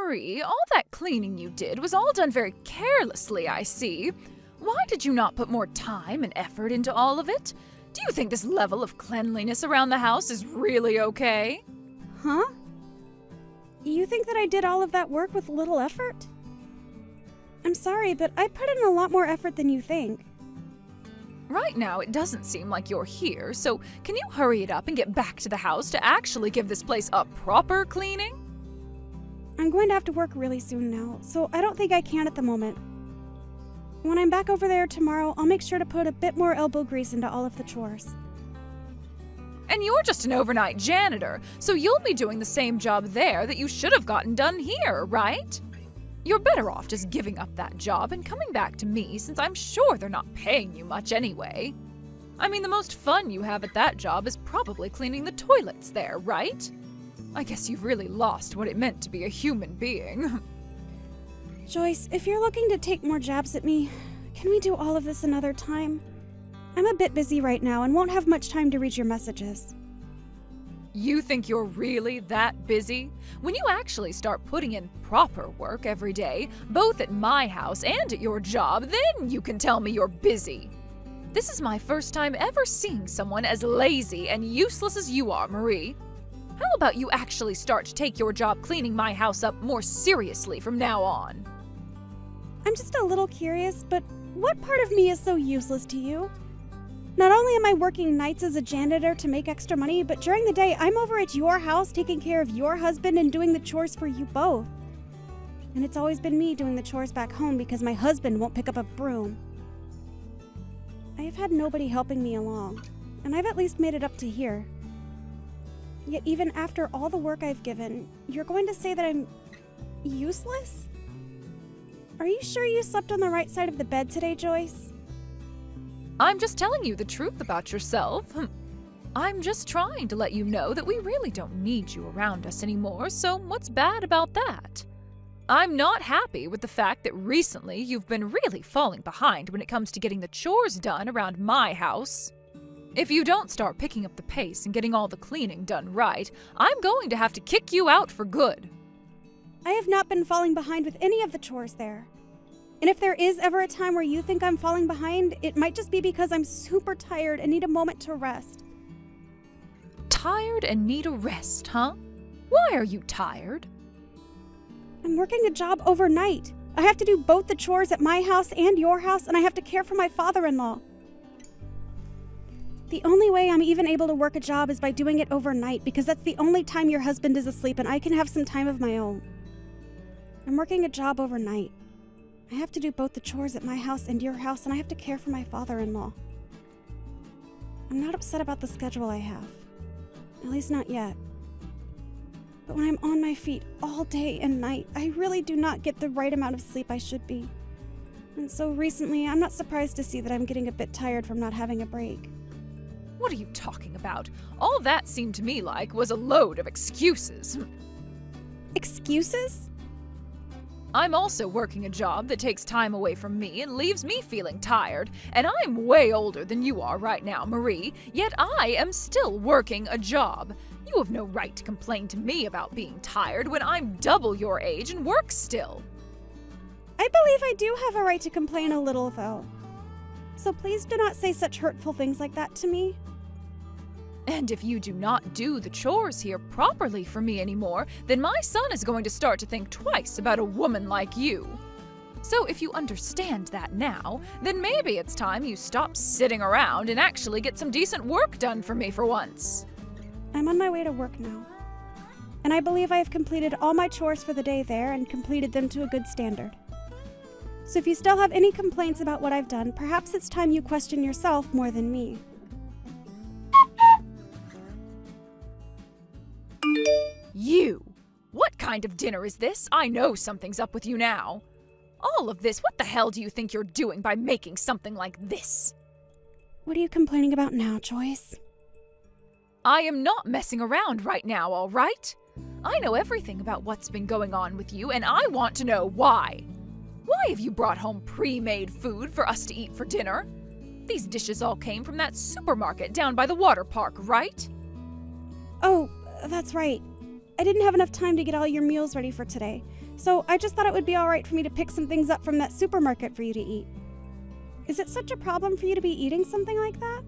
Marie, all that cleaning you did was all done very carelessly, I see. Why did you not put more time and effort into all of it? Do you think this level of cleanliness around the house is really okay? Huh? You think that I did all of that work with little effort? I'm sorry, but I put in a lot more effort than you think. Right now, it doesn't seem like you're here, so can you hurry it up and get back to the house to actually give this place a proper cleaning? I'm going to have to work really soon now, so I don't think I can at the moment. When I'm back over there tomorrow, I'll make sure to put a bit more elbow grease into all of the chores. And you're just an overnight janitor, so you'll be doing the same job there that you should have gotten done here, right? You're better off just giving up that job and coming back to me, since I'm sure they're not paying you much anyway. I mean, the most fun you have at that job is probably cleaning the toilets there, right? I guess you've really lost what it meant to be a human being. Joyce, if you're looking to take more jabs at me, can we do all of this another time? I'm a bit busy right now and won't have much time to read your messages. You think you're really that busy? When you actually start putting in proper work every day, both at my house and at your job, then you can tell me you're busy. This is my first time ever seeing someone as lazy and useless as you are, Marie. How about you actually start to take your job cleaning my house up more seriously from now on? I'm just a little curious, but what part of me is so useless to you? Not only am I working nights as a janitor to make extra money, but during the day I'm over at your house taking care of your husband and doing the chores for you both. And it's always been me doing the chores back home because my husband won't pick up a broom. I have had nobody helping me along, and I've at least made it up to here. Yet even after all the work I've given, you're going to say that I'm useless? Are you sure you slept on the right side of the bed today, Joyce? I'm just telling you the truth about yourself. I'm just trying to let you know that we really don't need you around us anymore, so what's bad about that? I'm not happy with the fact that recently you've been really falling behind when it comes to getting the chores done around my house. If you don't start picking up the pace and getting all the cleaning done right, I'm going to have to kick you out for good. I have not been falling behind with any of the chores there. And if there is ever a time where you think I'm falling behind, it might just be because I'm super tired and need a moment to rest. Tired and need a rest, huh? Why are you tired? I'm working a job overnight. I have to do both the chores at my house and your house, and I have to care for my father-in-law. The only way I'm even able to work a job is by doing it overnight, because that's the only time your husband is asleep and I can have some time of my own. I'm working a job overnight. I have to do both the chores at my house and your house, and I have to care for my father-in-law. I'm not upset about the schedule I have. At least not yet. But when I'm on my feet all day and night, I really do not get the right amount of sleep I should be. And so recently, I'm not surprised to see that I'm getting a bit tired from not having a break. What are you talking about? All that seemed to me like was a load of excuses. Excuses? I'm also working a job that takes time away from me and leaves me feeling tired, and I'm way older than you are right now, Marie, yet I am still working a job. You have no right to complain to me about being tired when I'm double your age and work still. I believe I do have a right to complain a little, though. So please do not say such hurtful things like that to me. And if you do not do the chores here properly for me anymore, then my son is going to start to think twice about a woman like you. So if you understand that now, then maybe it's time you stop sitting around and actually get some decent work done for me for once. I'm on my way to work now. And I believe I have completed all my chores for the day there and completed them to a good standard. So if you still have any complaints about what I've done, perhaps it's time you question yourself more than me. You! What kind of dinner is this? I know something's up with you now. All of this, what the hell do you think you're doing by making something like this? What are you complaining about now, Joyce? I am not messing around right now, all right? I know everything about what's been going on with you, and I want to know why. Why have you brought home pre-made food for us to eat for dinner? These dishes all came from that supermarket down by the water park, right? Oh, that's right. I didn't have enough time to get all your meals ready for today, so I just thought it would be alright for me to pick some things up from that supermarket for you to eat. Is it such a problem for you to be eating something like that?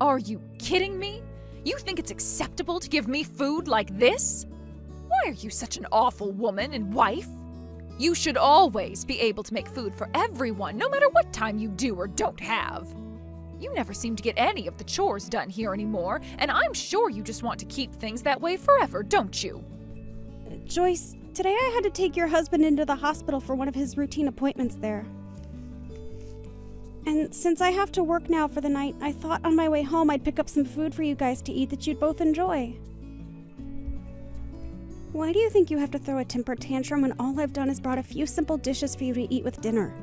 Are you kidding me? You think it's acceptable to give me food like this? Why are you such an awful woman and wife? You should always be able to make food for everyone, no matter what time you do or don't have. You never seem to get any of the chores done here anymore, and I'm sure you just want to keep things that way forever, don't you? Joyce, today I had to take your husband into the hospital for one of his routine appointments there. And since I have to work now for the night, I thought on my way home I'd pick up some food for you guys to eat that you'd both enjoy. Why do you think you have to throw a temper tantrum when all I've done is brought a few simple dishes for you to eat with dinner?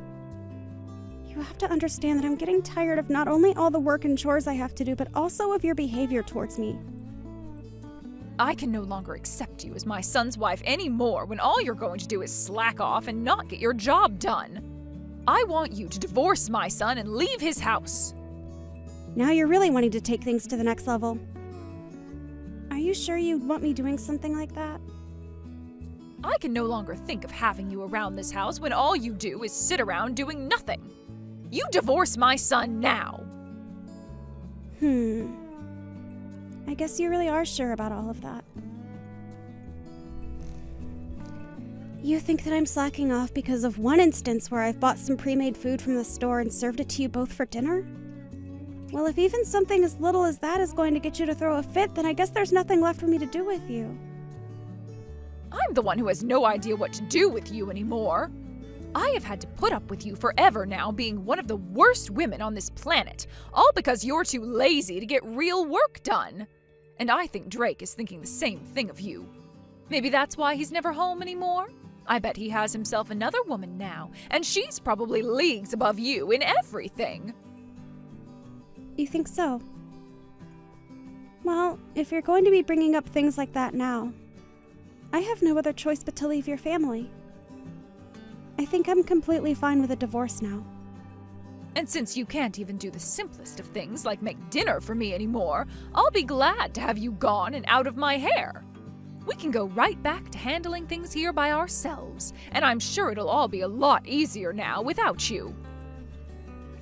You have to understand that I'm getting tired of not only all the work and chores I have to do, but also of your behavior towards me. I can no longer accept you as my son's wife anymore when all you're going to do is slack off and not get your job done. I want you to divorce my son and leave his house. Now you're really wanting to take things to the next level. Are you sure you'd want me doing something like that? I can no longer think of having you around this house when all you do is sit around doing nothing. You divorce my son now. I guess you really are sure about all of that. You think that I'm slacking off because of one instance where I've bought some pre-made food from the store and served it to you both for dinner? Well, if even something as little as that is going to get you to throw a fit, then I guess there's nothing left for me to do with you. I'm the one who has no idea what to do with you anymore. I have had to put up with you forever now, being one of the worst women on this planet, all because you're too lazy to get real work done. And I think Drake is thinking the same thing of you. Maybe that's why he's never home anymore? I bet he has himself another woman now, and she's probably leagues above you in everything. You think so? Well, if you're going to be bringing up things like that now, I have no other choice but to leave your family. I think I'm completely fine with a divorce now. And since you can't even do the simplest of things like make dinner for me anymore, I'll be glad to have you gone and out of my hair. We can go right back to handling things here by ourselves, and I'm sure it'll all be a lot easier now without you.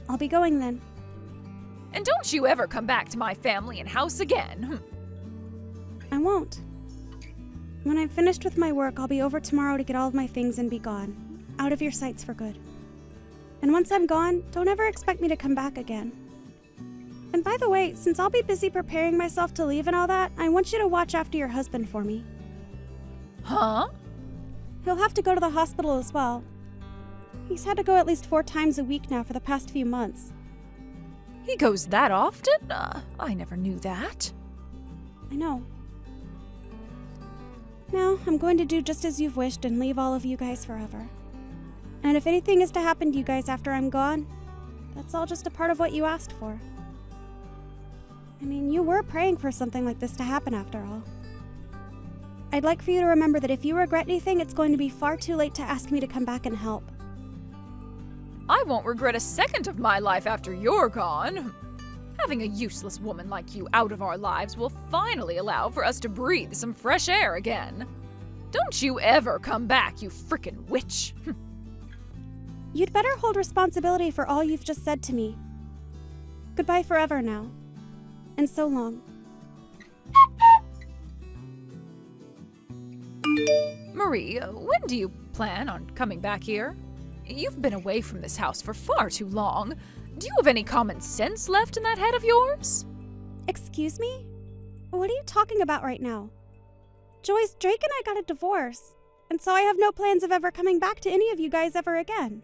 I'll be going then. And don't you ever come back to my family and house again. I won't. When I'm finished with my work, I'll be over tomorrow to get all of my things and be gone. Out of your sights for good. And once I'm gone, don't ever expect me to come back again. And by the way, since I'll be busy preparing myself to leave and all that, I want you to watch after your husband for me. Huh? He'll have to go to the hospital as well. He's had to go at least 4 times a week now for the past few months. He goes that often? I never knew that. I know. Now, I'm going to do just as you've wished and leave all of you guys forever. And if anything is to happen to you guys after I'm gone, that's all just a part of what you asked for. I mean, you were praying for something like this to happen after all. I'd like for you to remember that if you regret anything, it's going to be far too late to ask me to come back and help. I won't regret a second of my life after you're gone. Having a useless woman like you out of our lives will finally allow for us to breathe some fresh air again. Don't you ever come back, you frickin' witch. You'd better hold responsibility for all you've just said to me. Goodbye forever now. And so long. Marie, when do you plan on coming back here? You've been away from this house for far too long. Do you have any common sense left in that head of yours? Excuse me? What are you talking about right now? Joyce, Drake and I got a divorce, and so I have no plans of ever coming back to any of you guys ever again.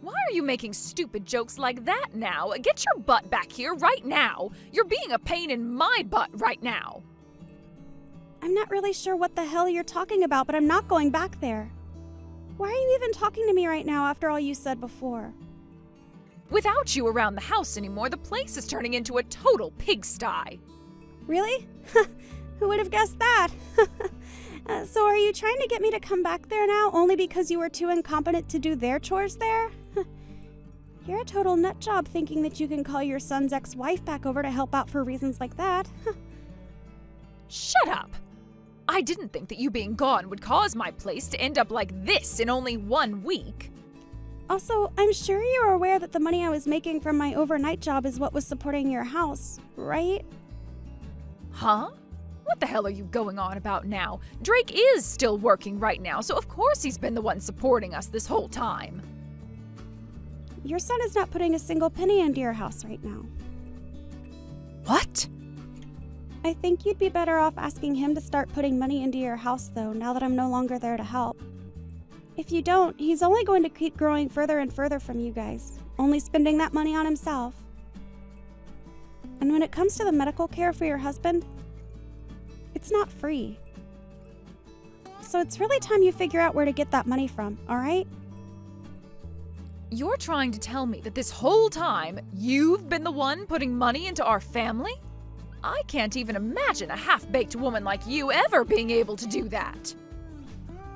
Why are you making stupid jokes like that now? Get your butt back here right now. You're being a pain in my butt right now. I'm not really sure what the hell you're talking about, but I'm not going back there. Why are you even talking to me right now after all you said before? Without you around the house anymore, the place is turning into a total pigsty. Really? Who would have guessed that? So are you trying to get me to come back there now only because you were too incompetent to do their chores there? You're a total nut job thinking that you can call your son's ex-wife back over to help out for reasons like that. Shut up! I didn't think that you being gone would cause my place to end up like this in only 1 week. Also, I'm sure you're aware that the money I was making from my overnight job is what was supporting your house, right? Huh? What the hell are you going on about now? Drake is still working right now, so of course he's been the one supporting us this whole time. Your son is not putting a single penny into your house right now. What? I think you'd be better off asking him to start putting money into your house, though, now that I'm no longer there to help. If you don't, he's only going to keep growing further and further from you guys, only spending that money on himself. And when it comes to the medical care for your husband, it's not free. So it's really time you figure out where to get that money from, all right? You're trying to tell me that this whole time you've been the one putting money into our family? I can't even imagine a half-baked woman like you ever being able to do that.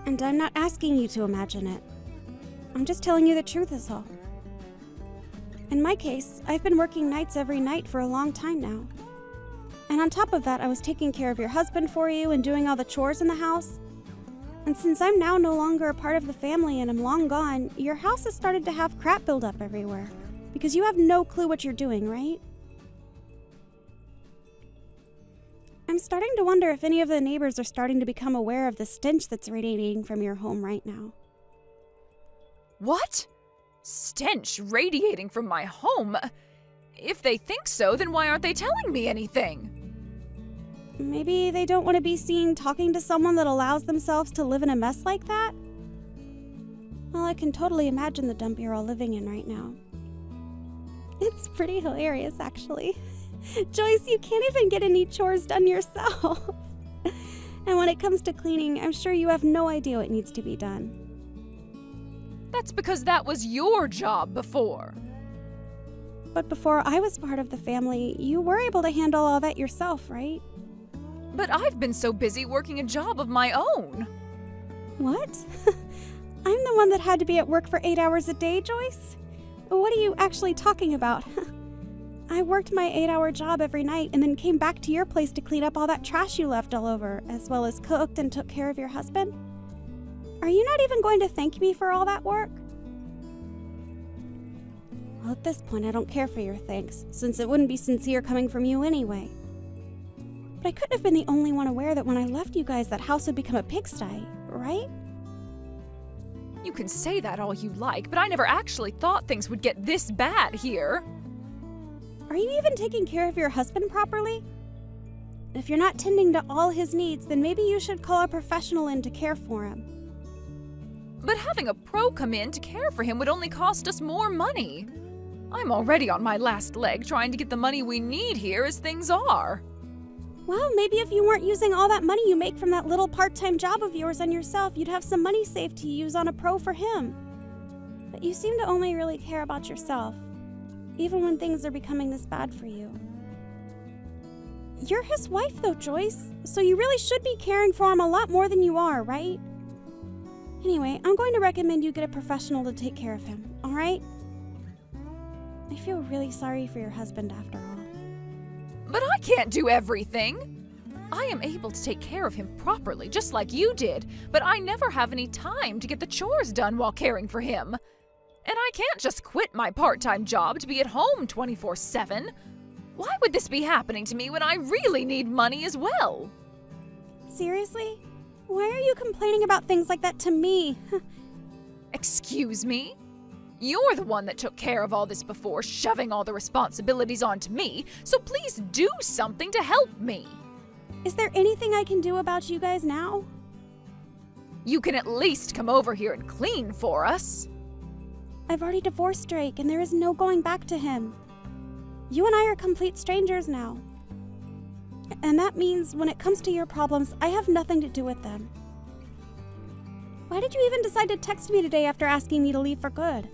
And I'm not asking you to imagine it. I'm just telling you the truth is all. In my case, I've been working nights every night for a long time now. And on top of that, I was taking care of your husband for you and doing all the chores in the house. And since I'm now no longer a part of the family and I'm long gone, your house has started to have crap build up everywhere. Because you have no clue what you're doing, right? I'm starting to wonder if any of the neighbors are starting to become aware of the stench that's radiating from your home right now. What? Stench radiating from my home? If they think so, then why aren't they telling me anything? Maybe they don't want to be seen talking to someone that allows themselves to live in a mess like that? Well, I can totally imagine the dump you're all living in right now. It's pretty hilarious, actually. Joyce, you can't even get any chores done yourself. And when it comes to cleaning, I'm sure you have no idea what needs to be done. That's because that was your job before. But before I was part of the family, you were able to handle all that yourself, right? But I've been so busy working a job of my own. What? I'm the one that had to be at work for 8 hours a day, Joyce? What are you actually talking about? I worked my 8-hour job every night and then came back to your place to clean up all that trash you left all over, as well as cooked and took care of your husband. Are you not even going to thank me for all that work? Well, at this point, I don't care for your thanks, since it wouldn't be sincere coming from you anyway. But I couldn't have been the only one aware that when I left you guys, that house would become a pigsty, right? You can say that all you like, but I never actually thought things would get this bad here. Are you even taking care of your husband properly? If you're not tending to all his needs, then maybe you should call a professional in to care for him. But having a pro come in to care for him would only cost us more money. I'm already on my last leg trying to get the money we need here as things are. Well, maybe if you weren't using all that money you make from that little part-time job of yours on yourself, you'd have some money saved to use on a pro for him. But you seem to only really care about yourself, even when things are becoming this bad for you. You're his wife though, Joyce, so you really should be caring for him a lot more than you are, right? Anyway, I'm going to recommend you get a professional to take care of him, all right? I feel really sorry for your husband after all. But I can't do everything. I am able to take care of him properly, just like you did, but I never have any time to get the chores done while caring for him. And I can't just quit my part-time job to be at home 24/7. Why would this be happening to me when I really need money as well? Seriously? Why are you complaining about things like that to me? Excuse me? You're the one that took care of all this before, shoving all the responsibilities onto me, so please do something to help me. Is there anything I can do about you guys now? You can at least come over here and clean for us. I've already divorced Drake, and there is no going back to him. You and I are complete strangers now. And that means when it comes to your problems, I have nothing to do with them. Why did you even decide to text me today after asking me to leave for good?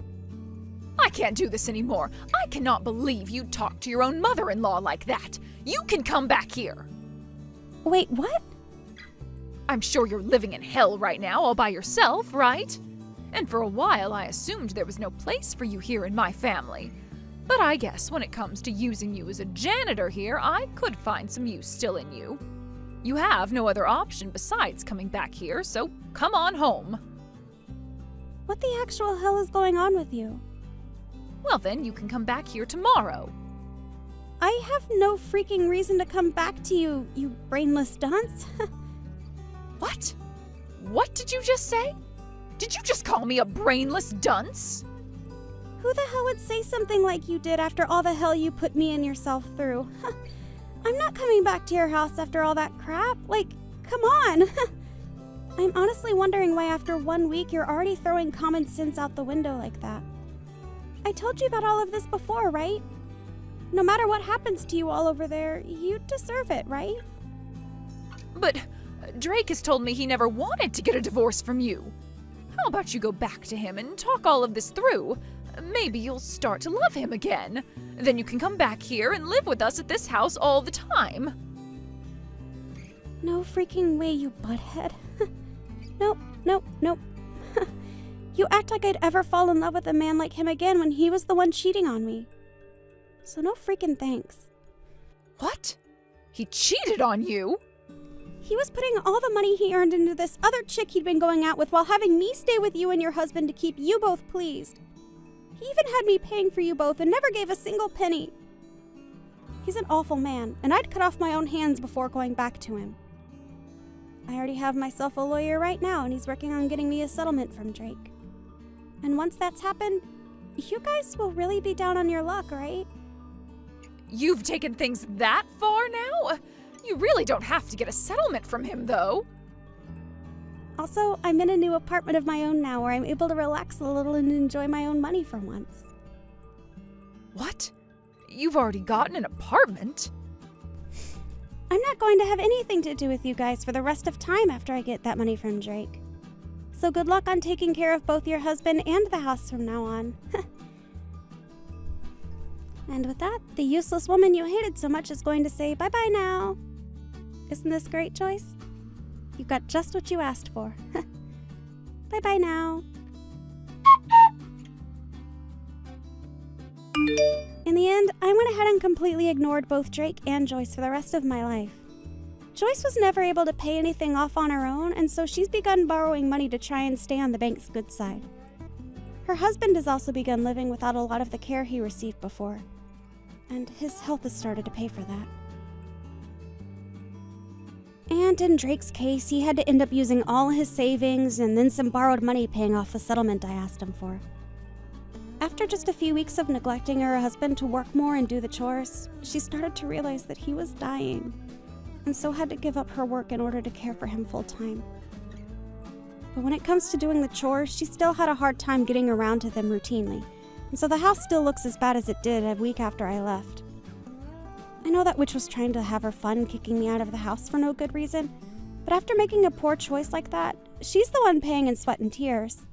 I can't do this anymore. I cannot believe you talked to your own mother-in-law like that. You can come back here. Wait, what? I'm sure you're living in hell right now all by yourself, right? And for a while I assumed there was no place for you here in my family. But I guess when it comes to using you as a janitor here, I could find some use still in you. You have no other option besides coming back here, so come on home. What the actual hell is going on with you? Well then, you can come back here tomorrow. I have no freaking reason to come back to you, you brainless dunce. What? What did you just say? Did you just call me a brainless dunce? Who the hell would say something like you did after all the hell you put me and yourself through? I'm not coming back to your house after all that crap. Like, come on. I'm honestly wondering why after 1 week you're already throwing common sense out the window like that. I told you about all of this before, right? No matter what happens to you all over there, you deserve it, right? But Drake has told me he never wanted to get a divorce from you. How about you go back to him and talk all of this through? Maybe you'll start to love him again. Then you can come back here and live with us at this house all the time. No freaking way, you butthead. Nope, nope, nope. You act like I'd ever fall in love with a man like him again when he was the one cheating on me. So no freaking thanks. What? He cheated on you? He was putting all the money he earned into this other chick he'd been going out with while having me stay with you and your husband to keep you both pleased. He even had me paying for you both and never gave a single penny. He's an awful man, and I'd cut off my own hands before going back to him. I already have myself a lawyer right now, and he's working on getting me a settlement from Drake. And once that's happened, you guys will really be down on your luck, right? You've taken things that far now? You really don't have to get a settlement from him, though. Also, I'm in a new apartment of my own now where I'm able to relax a little and enjoy my own money for once. What? You've already gotten an apartment? I'm not going to have anything to do with you guys for the rest of time after I get that money from Drake. So good luck on taking care of both your husband and the house from now on. And with that, the useless woman you hated so much is going to say bye-bye now. Isn't this great, Joyce? You got just what you asked for. Bye-bye now. In the end, I went ahead and completely ignored both Drake and Joyce for the rest of my life. Joyce was never able to pay anything off on her own, and so she's begun borrowing money to try and stay on the bank's good side. Her husband has also begun living without a lot of the care he received before, and his health has started to pay for that. And in Drake's case, he had to end up using all his savings and then some borrowed money paying off the settlement I asked him for. After just a few weeks of neglecting her husband to work more and do the chores, she started to realize that he was dying, and so had to give up her work in order to care for him full time. But when it comes to doing the chores, she still had a hard time getting around to them routinely, and so the house still looks as bad as it did a week after I left. I know that witch was trying to have her fun kicking me out of the house for no good reason, but after making a poor choice like that, she's the one paying in sweat and tears.